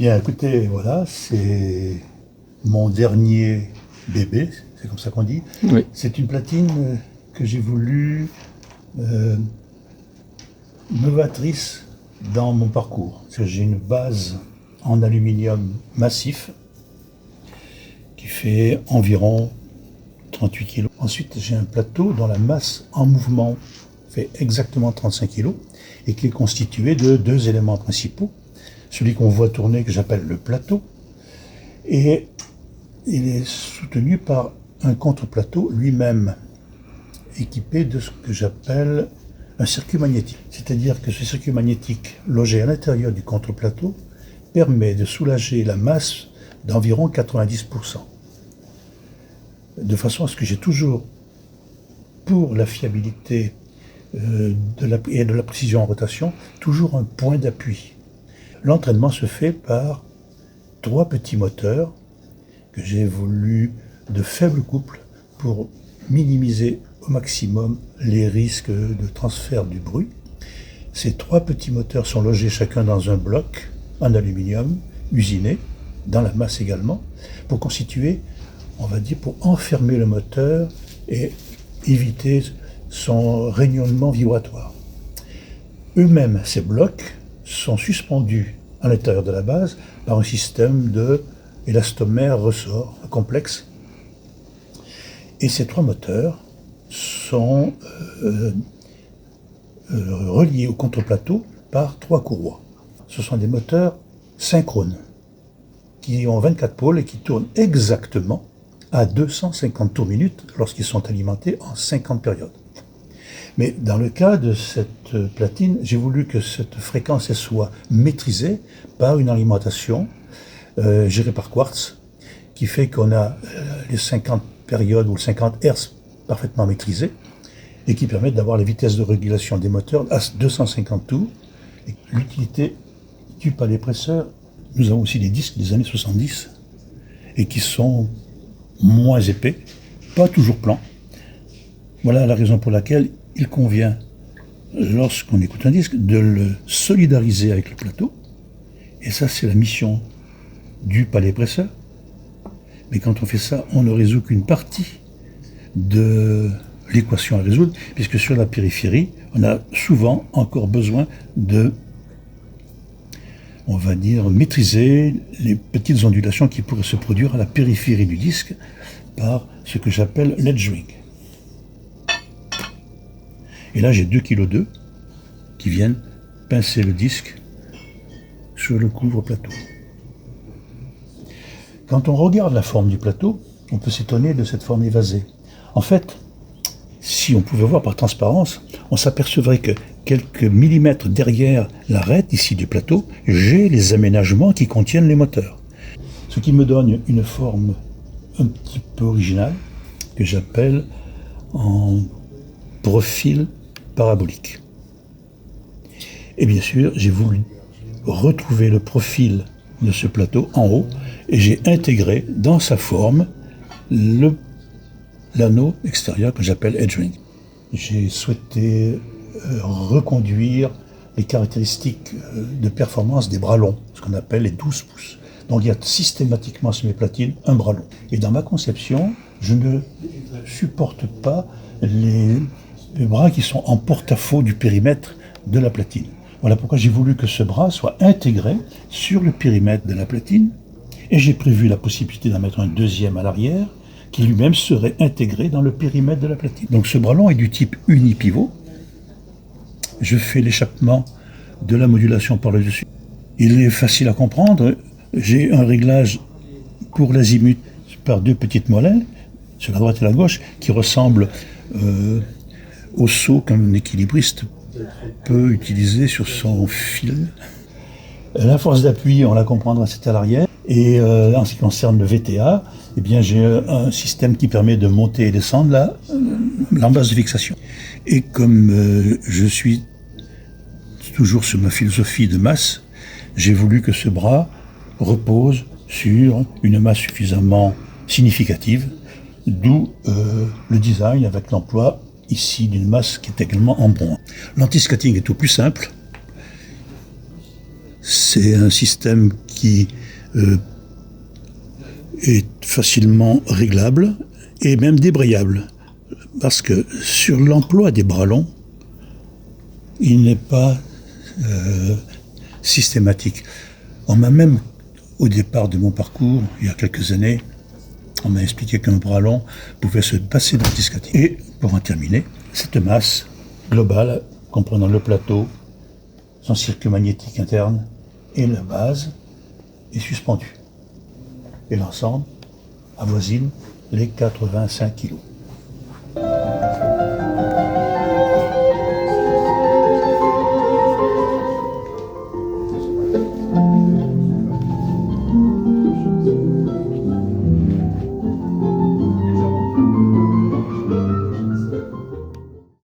Bien, écoutez, voilà, c'est mon dernier bébé, c'est comme ça qu'on dit. Oui. C'est une platine que j'ai voulu novatrice dans mon parcours. Parce que j'ai une base en aluminium massif qui fait environ 38 kg. Ensuite, j'ai un plateau dont la masse en mouvement fait exactement 35 kg et qui est constitué de deux éléments principaux. Celui qu'on voit tourner, que j'appelle le plateau, et il est soutenu par un contre-plateau lui-même équipé de ce que j'appelle un circuit magnétique. C'est-à-dire que ce circuit magnétique logé à l'intérieur du contre-plateau permet de soulager la masse d'environ 90%. De façon à ce que j'ai toujours, pour la fiabilité et de la précision en rotation, toujours un point d'appui. L'entraînement se fait par trois petits moteurs que j'ai voulu de faible couple pour minimiser au maximum les risques de transfert du bruit. Ces trois petits moteurs sont logés chacun dans un bloc en aluminium usiné, dans la masse également, pour constituer, on va dire, pour enfermer le moteur et éviter son rayonnement vibratoire. Eux-mêmes, ces blocs, sont suspendus à l'intérieur de la base par un système d'élastomère ressort complexe. Et ces trois moteurs sont reliés au contre-plateau par trois courroies. Ce sont des moteurs synchrones qui ont 24 pôles et qui tournent exactement à 250 tours minute lorsqu'ils sont alimentés en 50 périodes. Mais dans le cas de cette platine, j'ai voulu que cette fréquence soit maîtrisée par une alimentation gérée par quartz, qui fait qu'on a les 50 périodes ou 50 Hz parfaitement maîtrisés, et qui permettent d'avoir la vitesse de régulation des moteurs à 250 tours. Et l'utilité du palais presseur, nous avons aussi des disques des années 70, et qui sont moins épais, pas toujours plans. Voilà la raison pour laquelle il convient, lorsqu'on écoute un disque, de le solidariser avec le plateau. Et ça, c'est la mission du palais presseur. Mais quand on fait ça, on ne résout qu'une partie de l'équation à résoudre, puisque sur la périphérie, on a souvent encore besoin de, on va dire, maîtriser les petites ondulations qui pourraient se produire à la périphérie du disque par ce que j'appelle l'edging. Et là, j'ai 2,2 kg qui viennent pincer le disque sur le couvre-plateau. Quand on regarde la forme du plateau, on peut s'étonner de cette forme évasée. En fait, si on pouvait voir par transparence, on s'apercevrait que quelques millimètres derrière l'arête ici du plateau, j'ai les aménagements qui contiennent les moteurs. Ce qui me donne une forme un petit peu originale, que j'appelle en profil parabolique. Et bien sûr, j'ai voulu retrouver le profil de ce plateau en haut et j'ai intégré dans sa forme l'anneau extérieur que j'appelle edging. J'ai souhaité reconduire les caractéristiques de performance des bras longs, ce qu'on appelle les 12 pouces. Donc il y a systématiquement sur mes platines un bras long. Et dans ma conception, je ne supporte pas les bras qui sont en porte-à-faux du périmètre de la platine. Voilà pourquoi j'ai voulu que ce bras soit intégré sur le périmètre de la platine, et j'ai prévu la possibilité d'en mettre un deuxième à l'arrière, qui lui-même serait intégré dans le périmètre de la platine. Donc ce bras long est du type unipivot. Je fais l'échappement de la modulation par le dessus. Il est facile à comprendre. J'ai un réglage pour l'azimut par deux petites molelles, sur la droite et la gauche, qui ressemblent au saut qu'un équilibriste peut utiliser sur son fil. La force d'appui, on la comprendra, c'est à l'arrière. Et en ce qui concerne le VTA, eh bien, j'ai un système qui permet de monter et descendre l'embase de fixation. Et comme je suis toujours sur ma philosophie de masse, j'ai voulu que ce bras repose sur une masse suffisamment significative, d'où le design avec l'emploi ici d'une masse qui est également en bronze. L'anti-scatting est tout plus simple. C'est un système qui est facilement réglable et même débrayable. Parce que sur l'emploi des bras longs, il n'est pas systématique. On m'a même, au départ de mon parcours, il y a quelques années, on m'a expliqué qu'un bras long pouvait se passer d'antiscatique. Et pour en terminer, cette masse globale, comprenant le plateau, son circuit magnétique interne et la base, est suspendue. Et l'ensemble avoisine les 85 kg.